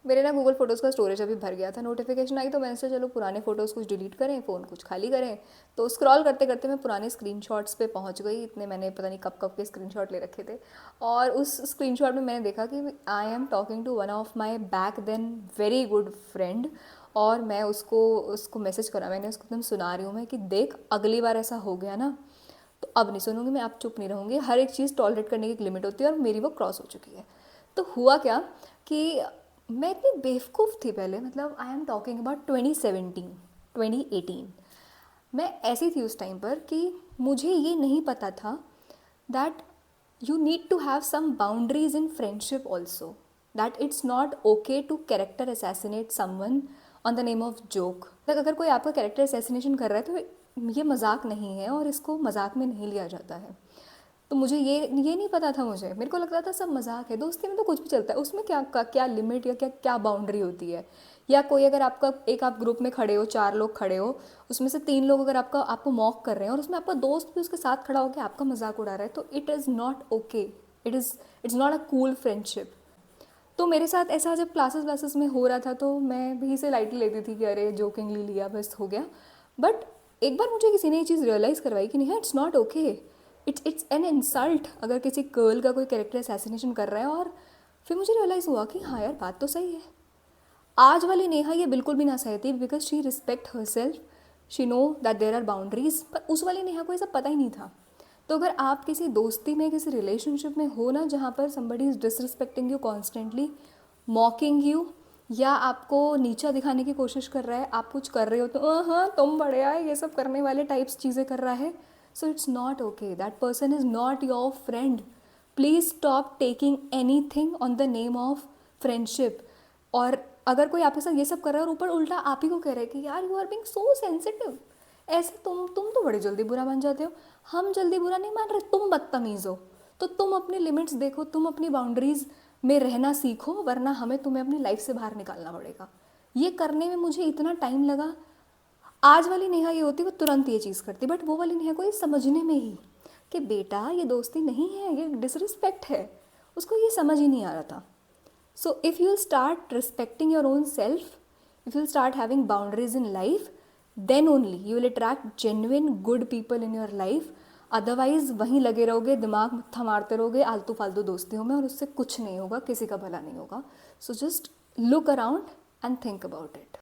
मेरे ना Google photos का स्टोरेज अभी भर गया था, नोटिफिकेशन आई तो मैंने सोचा चलो पुराने फ़ोटोज़ कुछ डिलीट करें, फ़ोन कुछ खाली करें। तो स्क्रॉल करते करते मैं पुराने स्क्रीनशॉट्स पे पहुंच गई। इतने मैंने पता नहीं कब कब के स्क्रीनशॉट ले रखे थे। और उस स्क्रीनशॉट में मैंने देखा कि I am talking to one of my back then very good friend. और मैं उसको उसको मैसेज करा, मैंने उसको एकदम सुना रही हूँ मैं कि देख अगली बार ऐसा हो गया ना तो अब नहीं सुनूंगी मैं, अब चुप नहीं रहूँगी। हर एक चीज़ टॉलरेट करने की एक लिमिट होती है और मेरी वो क्रॉस हो चुकी है। तो हुआ क्या कि मैं इतनी बेवकूफ़ थी पहले, मतलब आई एम टॉकिंग अबाउट 2017 2018। मैं ऐसी थी उस टाइम पर कि मुझे ये नहीं पता था that you need to have some boundaries in friendship also, that it's not okay to character assassinate someone on the name of joke। like अगर कोई आपका कैरेक्टर असैसिनेशन कर रहा है तो ये मजाक नहीं है और इसको मजाक में नहीं लिया जाता है। तो मुझे ये नहीं पता था, मुझे मेरे को लगता था सब मजाक है, दोस्ती में तो कुछ भी चलता है, उसमें क्या लिमिट या क्या क्या बाउंड्री होती है। या कोई अगर आपका एक आप ग्रुप में खड़े हो, 4 लोग खड़े हो, उसमें से 3 लोग अगर आपको मॉक कर रहे हैं और उसमें आपका दोस्त भी उसके साथ खड़ा होकर आपका मजाक उड़ा रहा है तो it is not okay. It's not a cool friendship. तो मेरे साथ ऐसा जब क्लासेस व्लासेस में हो रहा था तो मैं भी इसे लाइटली लेती थी कि अरे जोकिंगली लिया बस हो गया। बट एक बार मुझे किसी ने ये चीज़ रियलाइज़ करवाई कि नहीं, it's not okay. It's an insult अगर किसी गर्ल का कोई कैरेक्टर असैसिनेशन कर रहा है। और फिर मुझे रियलाइज़ हुआ कि हाँ यार बात तो सही है। आज वाली नेहा ये बिल्कुल भी ना सहती because she respect herself, she know that there are boundaries. पर उस वाली नेहा को ये सब पता ही नहीं था। तो अगर आप किसी दोस्ती में किसी रिलेशनशिप में हो ना जहाँ पर somebody is disrespecting you constantly, मॉकिंग you, या आपको नीचा दिखाने की कोशिश कर रहा है, आप कुछ कर रहे हो तो हाँ तुम बढ़िया है ये सब करने वाले टाइप्स चीज़ें कर रहा है, so it's not okay, that person is not your friend. Please stop taking any thing on the name of friendship. और अगर कोई आपके साथ ये सब कर रहा है और ऊपर उल्टा आप ही को कह रहा है कि यार you are being so sensitive, ऐसे तुम तो बड़े जल्दी बुरा मान जाते हो। हम जल्दी बुरा नहीं मान रहे, तुम बदतमीज़ हो। तो तुम अपनी लिमिट्स देखो, तुम अपनी बाउंड्रीज में रहना सीखो, वरना हमें तुम्हें अपनी लाइफ से बाहर निकालना पड़ेगा। ये करने में मुझे इतना टाइम लगा। आज वाली नेहा ये होती वो तुरंत ये चीज़ करती, बट वो वाली नेहा को ये समझने में ही कि बेटा ये दोस्ती नहीं है, ये डिसरिस्पेक्ट है, उसको ये समझ ही नहीं आ रहा था। So, if you'll start respecting your own self, if you'll start having boundaries in life, then only you will attract genuine good people in your life. Otherwise वहीं लगे रहोगे, दिमाग मत्था मारते रहोगे आलतू फालतू दोस्तियों में और उससे कुछ नहीं होगा, किसी का भला नहीं होगा। So just look around and think about it.